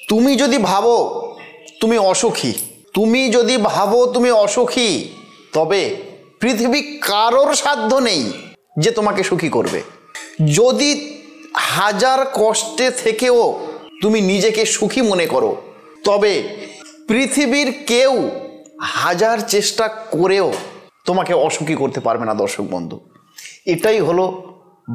তুমি যদি ভাবো তুমি অসুখী, তবে পৃথিবী কারোর সাধ্য নেই যে তোমাকে সুখী করবে। যদি হাজার কষ্টে থেকেও তুমি নিজেকে সুখী মনে করো, তবে পৃথিবীর কেউ হাজার চেষ্টা করেও তোমাকে অসুখী করতে পারবে না। দর্শক বন্ধু, এটাই হলো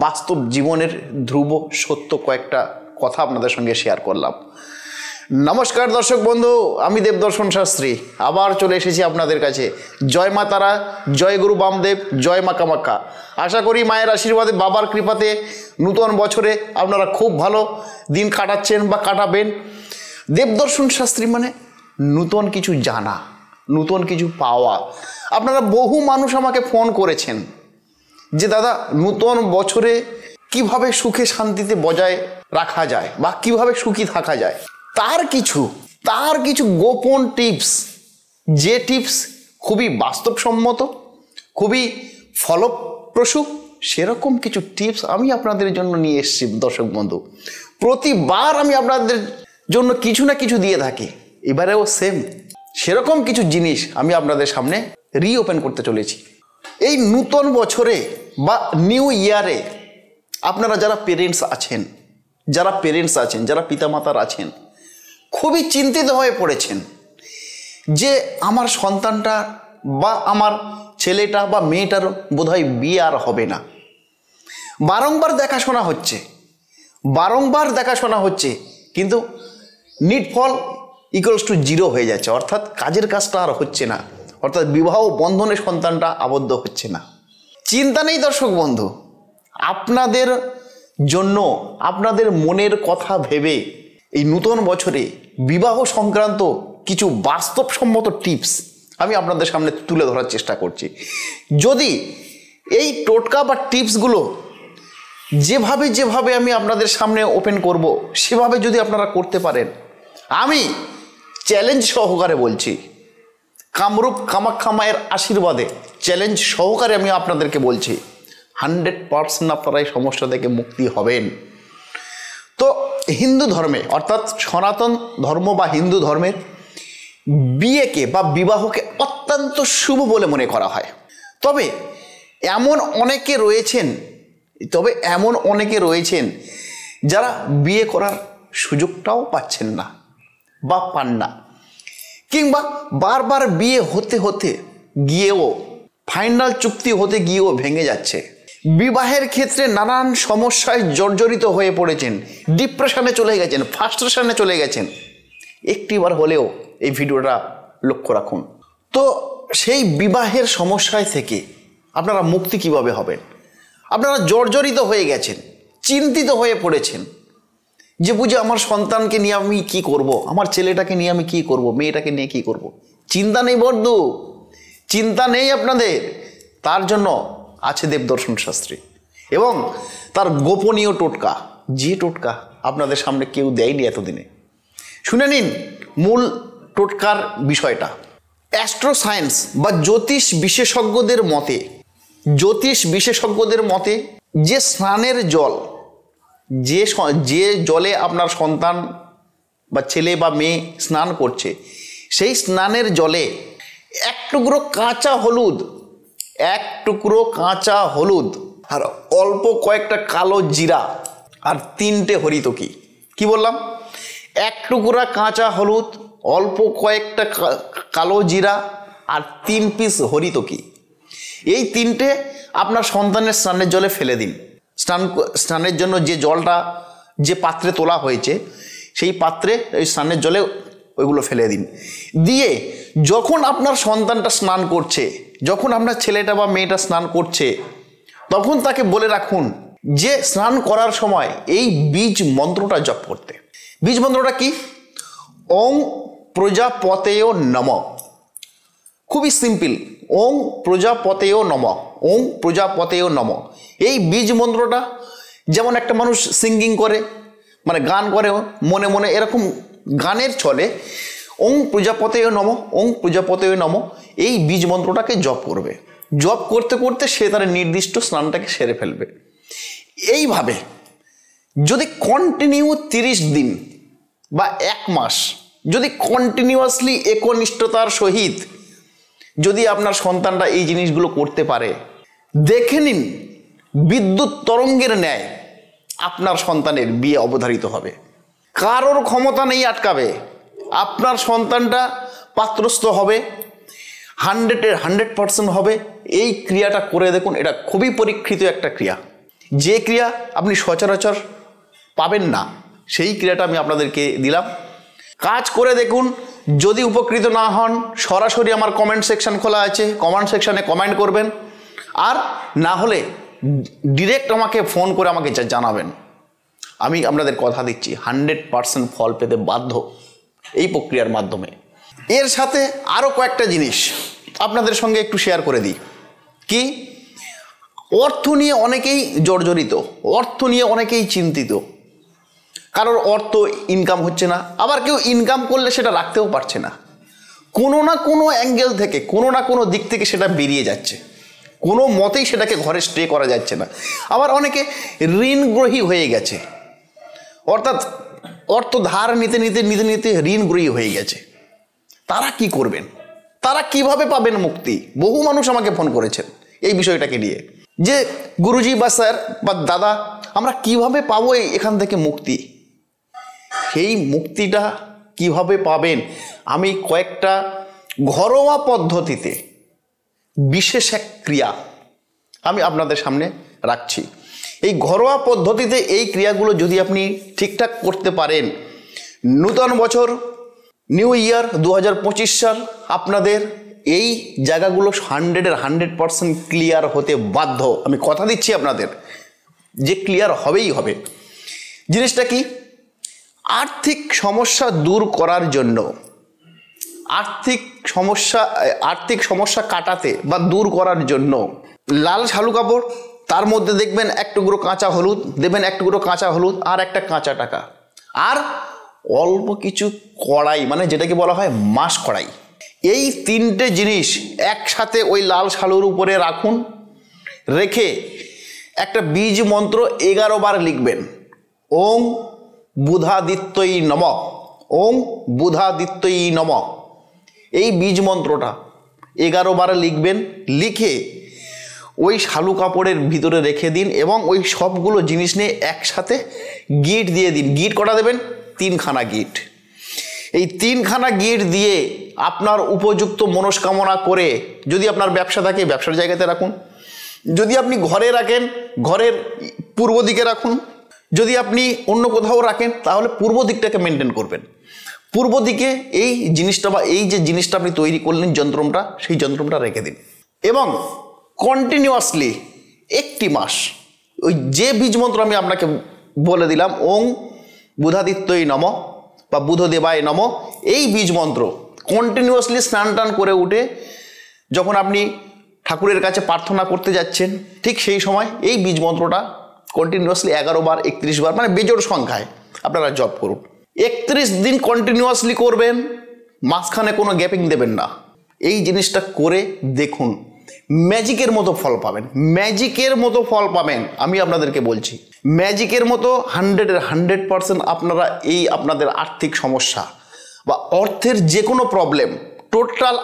বাস্তব জীবনের ধ্রুব সত্য কয়েকটা কথা আপনাদের সঙ্গে শেয়ার করলাম। নমস্কার দর্শক বন্ধু, আমি দেবদর্শন শাস্ত্রী আবার চলে এসেছি আপনাদের কাছে। জয় মা তারা, জয় গুরু বামদেব, জয় মা কামাখ্যা। আশা করি মায়ের আশীর্বাদে, বাবার কৃপাতে নূতন বছরে আপনারা খুব ভালো দিন কাটাচ্ছেন বা কাটাবেন। দেবদর্শন শাস্ত্রী মানে নূতন কিছু জানা, নূতন কিছু পাওয়া। আপনারা বহু মানুষ আমাকে ফোন করেছেন যে দাদা, নূতন বছরে কিভাবে সুখে শান্তিতে বজায় রাখা যায় বা কিভাবে সুখী থাকা যায়, তার কিছু গোপন টিপস, যে টিপস খুবই বাস্তবসম্মত, খুবই ফলপ্রসূ, সেরকম কিছু টিপস আমি আপনাদের জন্য নিয়ে এসেছি। দর্শক বন্ধু, প্রতিবার আমি আপনাদের জন্য কিছু না কিছু দিয়ে থাকি, এবারেও সেরকম কিছু জিনিস আমি আপনাদের সামনে রিওপেন করতে চলেছি। এই নূতন বছরে বা নিউ ইয়ারে আপনারা যারা পেরেন্টস আছেন, যারা পিতামাতার আছেন, খুবই চিন্তিত হয়ে পড়েছেন যে আমার সন্তানটা বা আমার ছেলেটা বা মেয়েটার বোধহয় বিয়ে আর হবে না। বারংবার দেখাশোনা হচ্ছে, কিন্তু নিটফল ইকুয়ালস টু 0 হয়ে যাচ্ছে, অর্থাৎ কাজের কাজটা আর হচ্ছে না, অর্থাৎ বিবাহ বন্ধনে সন্তানটা আবদ্ধ হচ্ছে না। চিন্তা নেই দর্শক বন্ধু, আপনাদের জন্য, আপনাদের মনের কথা ভেবে এই নূতন বছরে বিবাহ সংক্রান্ত কিছু বাস্তবসম্মত টিপস আমি আপনাদের সামনে তুলে ধরার চেষ্টা করছি। যদি এই টোটকা বা টিপসগুলো যেভাবে আমি আপনাদের সামনে ওপেন করব, সেভাবে যদি আপনারা করতে পারেন, আমি চ্যালেঞ্জ সহকারে বলছি, কামরূপ কামাখ্যা মায়ের আশীর্বাদে চ্যালেঞ্জ সহকারে আমি আপনাদেরকে বলছি, 100% আপনারা এই সমস্যা থেকে মুক্তি হবেন। তো হিন্দু ধর্মে, অর্থাৎ সনাতন ধর্ম বা হিন্দু ধর্মের বিয়েকে বা বিবাহকে অত্যন্ত শুভ বলে মনে করা হয়। তবে এমন অনেকে রয়েছেন যারা বিয়ে করার সুযোগটাও পাচ্ছেন না বা পান না, কিংবা বারবার বিয়ে হতে গিয়েও, ফাইনাল চুক্তি হতে গিয়েও ভেঙে যাচ্ছে। বিবাহের ক্ষেত্রে নানান সমস্যায় জর্জরিত হয়ে পড়েছেন, ডিপ্রেশনে চলে গেছেন, ফ্রাস্ট্রেশনে চলে গেছেন। একটিবার হলেও এই ভিডিওটা লক্ষ্য রাখুন। তো সেই বিবাহের সমস্যায় থেকে আপনারা মুক্তি কিভাবে হবেন? আপনারা জর্জরিত হয়ে গেছেন, চিন্তিত হয়ে পড়েছেন যে বুঝে আমার সন্তানকে নিয়ে আমি কি করব, আমার ছেলেটাকে নিয়ে আমি কি করব, মেয়েটাকে নিয়ে কি করব। চিন্তা নেই বন্ধু, চিন্তা নেই আপনাদের। তার জন্য আছে দেবদর্শন শাস্ত্রী এবং তার গোপনীয় টোটকা, যে টোটকা আপনাদের সামনে কেউ দেয়নি এতদিনে। শুনে নিন মূল টোটকার বিষয়টা। অ্যাস্ট্রো সায়েন্স বা জ্যোতিষ বিশেষজ্ঞদের মতে যে স্নানের জল, যে জলে আপনার সন্তান বা ছেলে বা মেয়ে স্নান করছে, সেই স্নানের জলে এক টুকরো কাঁচা হলুদ আর অল্প কয়েকটা কালো জিরা আর 3টে হরিতকি। কি বললাম? এক টুকরা কাঁচা হলুদ, অল্প কয়েকটা কালো জিরা আর 3 পিস হরিতকি। এই 3টে আপনার সন্তানের স্নানের জলে ফেলে দিন। স্নানের জন্য যে জলটা যে পাত্রে তোলা হয়েছে, সেই পাত্রে ওই স্নানের জলে ওইগুলো ফেলে দিন। দিয়ে যখন আপনার সন্তানটা স্নান করছে, যখন আপনার ছেলেটা বা মেয়েটা স্নান করছে, তখন তাকে বলে রাখুন যে স্নান করার সময় এই বীজ মন্ত্রটা জপ করতে। বীজ মন্ত্রটা কি? ওং প্রজাপতেয় নমঃ। খুবই সিম্পল, ওং প্রজাপতেয় নমঃ, ওং প্রজাপতেয় নমঃ। এই বীজ মন্ত্রটা যেমন একটা মানুষ সিঙ্গিং করে, মানে গান করে মনে মনে, এরকম গানের ছলে ওং প্রজাপতেয় নমঃ, ওং প্রজাপতেয় নমঃ, এই বীজ মন্ত্রটাকে জপ করবে। জপ করতে করতে সে তার নির্দিষ্ট স্নানটাকে সেরে ফেলবে। এইভাবে যদি কন্টিনিউ 30 দিন বা 1 মাস যদি কন্টিনিউয়াসলি একনিষ্ঠতার সহিত যদি আপনার সন্তানরা এই জিনিসগুলো করতে পারে, দেখে নিন বিদ্যুৎ তরঙ্গের ন্যায় আপনার সন্তানের বিয়ে অবধারিত হবে। কারোর ক্ষমতা নেই আটকাবে। আপনার সন্তানটা পাত্রস্থ হবে, 100% হবে। এই ক্রিয়াটা করে দেখুন, এটা খুবই পরীক্ষিত একটা ক্রিয়া, যে ক্রিয়া আপনি সচরাচর পাবেন না, সেই ক্রিয়াটা আমি আপনাদেরকে দিলাম। কাজ করে দেখুন। যদি উপকৃত না হন, সরাসরি আমার কমেন্ট সেকশন খোলা আছে, কমেন্ট সেকশনে কমেন্ট করবেন, আর না হলে ডিরেক্ট আমাকে ফোন করে আমাকে জানাবেন। আমি আপনাদের কথা দিচ্ছি 100% ফল পেতে বাধ্য এই প্রক্রিয়ার মাধ্যমে। এর সাথে আরও কয়েকটা জিনিস আপনাদের সঙ্গে একটু শেয়ার করে দিই। কি? অর্থ নিয়ে অনেকেই জর্জরিত, অর্থ নিয়ে অনেকেই চিন্তিত। কারোর অর্থ ইনকাম হচ্ছে না, আবার কেউ ইনকাম করলে সেটা রাখতেও পারছে না। কোনো না কোনো অ্যাঙ্গেল থেকে, কোনো না কোনো দিক থেকে সেটা বেরিয়ে যাচ্ছে, কোনো মতেই সেটাকে ঘরে স্টে করা যাচ্ছে না। আবার অনেকে ঋণগ্রহী হয়ে গেছে, অর্থাৎ অর্থ ধার নিতে নিতে নিতে নিতে ঋণগ্রহী হয়ে গেছে। তারা কি করবেন? তারা কিভাবে পাবেন মুক্তি? বহু মানুষ আমাকে ফোন করেছেন এই বিষয়টাকে নিয়ে, যে গুরুজি বা স্যার বা দাদা, আমরা কিভাবে পাবো এখান থেকে মুক্তি? সেই মুক্তিটা কিভাবে পাবেন আমি কয়েকটা ঘরোয়া পদ্ধতিতে বিশেষ এক ক্রিয়া আমি আপনাদের সামনে রাখছি। এই ঘরোয়া পদ্ধতিতে এই ক্রিয়াগুলো যদি আপনি ঠিকঠাক করতে পারেন, নূতন বছর, নিউ ইয়ার 2025 সাল আপনাদের এই জায়গাগুলো 100% ক্লিয়ার হতে বাধ্য। আমি কথা দিচ্ছি আপনাদের যে ক্লিয়ার হবেই হবে। জিনিসটা কি? আর্থিক সমস্যা দূর করার জন্য, আর্থিক সমস্যা কাটাতে বা দূর করার জন্য লাল শালু কাপড়, তার মধ্যে দেখবেন 1 টুকরো কাঁচা হলুদ, দেবেন 1 টুকরো কাঁচা হলুদ আর একটা কাঁচা টাকা, আর অল্প কিছু কড়াই, মানে যেটাকে বলা হয় মাস কড়াই। এই 3টে জিনিস একসাথে ওই লাল শালুর উপরে রাখুন। রেখে একটা বীজ মন্ত্র 11 বার লিখবেন। ওং বুধাদিত্যই নমঃ, ওং বুধাদিত্যই নমঃ। এই বীজ মন্ত্রটা 11 বার লিখবেন। লিখে ওই শালু কাপড়ের ভিতরে রেখে দিন এবং ওই সবগুলো জিনিস নিয়ে একসাথে গিট দিয়ে দিন। গিট কটা দেবেন? 3খানা গিট। এই 3খানা গিট দিয়ে আপনার উপযুক্ত মনস্কামনা করে, যদি আপনার ব্যবসা থাকে ব্যবসার জায়গাতে রাখুন, যদি আপনি ঘরে রাখেন ঘরের পূর্ব দিকে রাখুন, যদি আপনি অন্য কোথাও রাখেন তাহলে পূর্ব দিকটাকে মেনটেন করবেন। পূর্ব দিকে এই জিনিসটা বা এই যে জিনিসটা আপনি তৈরি করলেন যন্ত্রটা, সেই যন্ত্রটা রেখে দিন এবং কন্টিনিউয়াসলি 1টি মাস ওই যে বীজ মন্ত্র আমি আপনাকে বলে দিলাম, ওং বুধাদিত্যই নমঃ বা বুধদেবায় নমঃ, এই বীজ মন্ত্র কন্টিনিউয়াসলি স্নান টান করে উঠে যখন আপনি ঠাকুরের কাছে প্রার্থনা করতে যাচ্ছেন, ঠিক সেই সময় এই বীজ মন্ত্রটা কন্টিনিউয়াসলি 11 বার 31 বার, মানে বেজোড় সংখ্যায় আপনারা জপ করুন। 31 দিন কন্টিনিউয়াসলি করবেন, মাঝখানে কোনো গ্যাপিং দেবেন না। এই জিনিসটা করে দেখুন, ম্যাজিকের মতো ফল পাবেন, ম্যাজিকের মতো ফল পাবেন। আমি আপনাদেরকে বলছি ম্যাজিকের মতো 100% আপনারা এই আপনাদের আর্থিক সমস্যা বা অর্থের যে কোনো প্রবলেম, টোটাল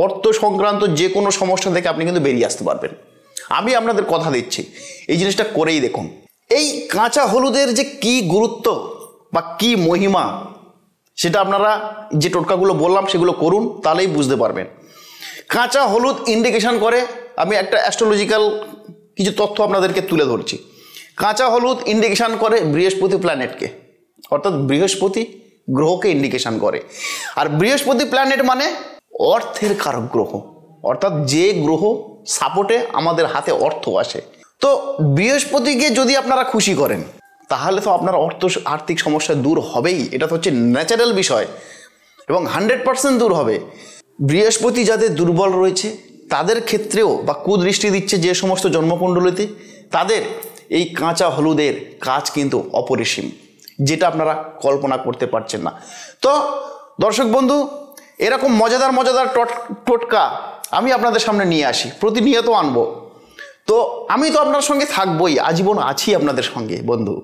অর্থ সংক্রান্ত যে কোনো সমস্যা থেকে আপনি কিন্তু বেরিয়ে আসতে পারবেন। আমি আপনাদের কথা দিচ্ছি, এই জিনিসটা করেই দেখুন। এই কাঁচা হলুদের যে কি গুরুত্ব বা কি মহিমা, সেটা আপনারা যে টোটকাগুলো বললাম সেগুলো করুন, তাহলেই বুঝতে পারবেন। কাঁচা হলুদ ইন্ডিকেশন করে, আমি একটা অ্যাস্ট্রোলজিক্যাল কিছু তথ্য আপনাদেরকে তুলে ধরছি। কাঁচা হলুদ ইন্ডিকেশন করে বৃহস্পতি প্ল্যানেটকে, অর্থাৎ বৃহস্পতি গ্রহকে ইন্ডিকেশন করে। আর বৃহস্পতি প্ল্যানেট মানে অর্থের কারক গ্রহ, অর্থাৎ যে গ্রহ সাপোর্টে আমাদের হাতে অর্থ আসে। তো বৃহস্পতিকে যদি আপনারা খুশি করেন তাহলে তো আপনার আর্থিক সমস্যা দূর হবেই। এটা তো হচ্ছে ন্যাচারাল বিষয় এবং 100% দূর হবে। বৃহস্পতি যাদের দুর্বল রয়েছে তাদের ক্ষেত্রেও বা কুদৃষ্টি দিচ্ছে যে সমস্ত জন্মকুণ্ডলিতে, তাদের এই কাঁচা হলুদের কাজ কিন্তু অপরিসীম, যেটা আপনারা কল্পনা করতে পারছেন না। তো দর্শক বন্ধু, এরকম মজাদার মজাদার টোটকা আমি আপনাদের সামনে নিয়ে আসি, প্রতিনিয়ত আনবো। তো আমি তো আপনার সঙ্গে থাকবই, আজীবন আছি আপনাদের সঙ্গে বন্ধু।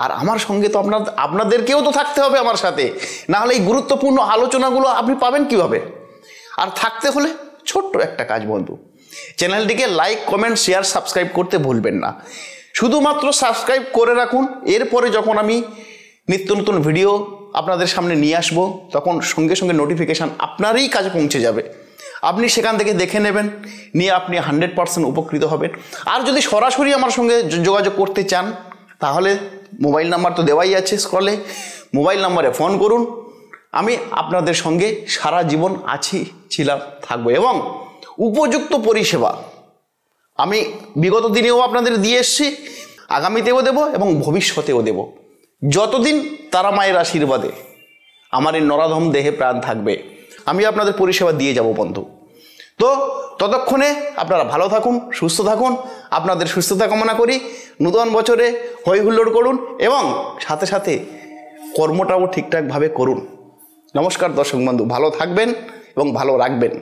আর আমার সঙ্গে তো আপনাদেরকেও তো থাকতে হবে আমার সাথে, না হলে এই গুরুত্বপূর্ণ আলোচনাগুলো আপনি পাবেন কিভাবে? আর থাকতে হলে ছোট্ট একটা কাজ বন্ধু, চ্যানেলটিকে লাইক, কমেন্ট, শেয়ার, সাবস্ক্রাইব করতে ভুলবেন না। শুধুমাত্র সাবস্ক্রাইব করে রাখুন, এরপরে যখন আমি নিত্য নতুন ভিডিও আপনাদের সামনে নিয়ে আসবো তখন সঙ্গে সঙ্গে নোটিফিকেশান আপনারই কাছে পৌঁছে যাবে। আপনি সেখান থেকে দেখে নেবেন, নিয়ে আপনি 100% উপকৃত হবেন। আর যদি সরাসরি আমার সঙ্গে যোগাযোগ করতে চান তাহলে মোবাইল নাম্বার তো দেওয়াই আছে স্ক্রলে, মোবাইল নাম্বারে ফোন করুন। আমি আপনাদের সঙ্গে সারা জীবন ছিলাম, থাকবো এবং উপযুক্ত পরিষেবা আমি বিগত দিনেও আপনাদের দিয়ে এসেছি, আগামীতেও দেব এবং ভবিষ্যতেও দেব, যতদিন তারা মায়ের আশীর্বাদে আমার এই নরাধম দেহে প্রাণ থাকবে আমি আপনাদের পরিষেবা দিয়ে যাব বন্ধু। তো ততক্ষণে আপনারা ভালো থাকুন, সুস্থ থাকুন, আপনাদের সুস্থতা কামনা করি। নতুন বছরে হই হুল্লোড় করুন এবং সাথে সাথে কর্মটাও ঠিকঠাকভাবে করুন। নমস্কার দর্শক বন্ধু, ভালো থাকবেন এবং ভালো রাখবেন।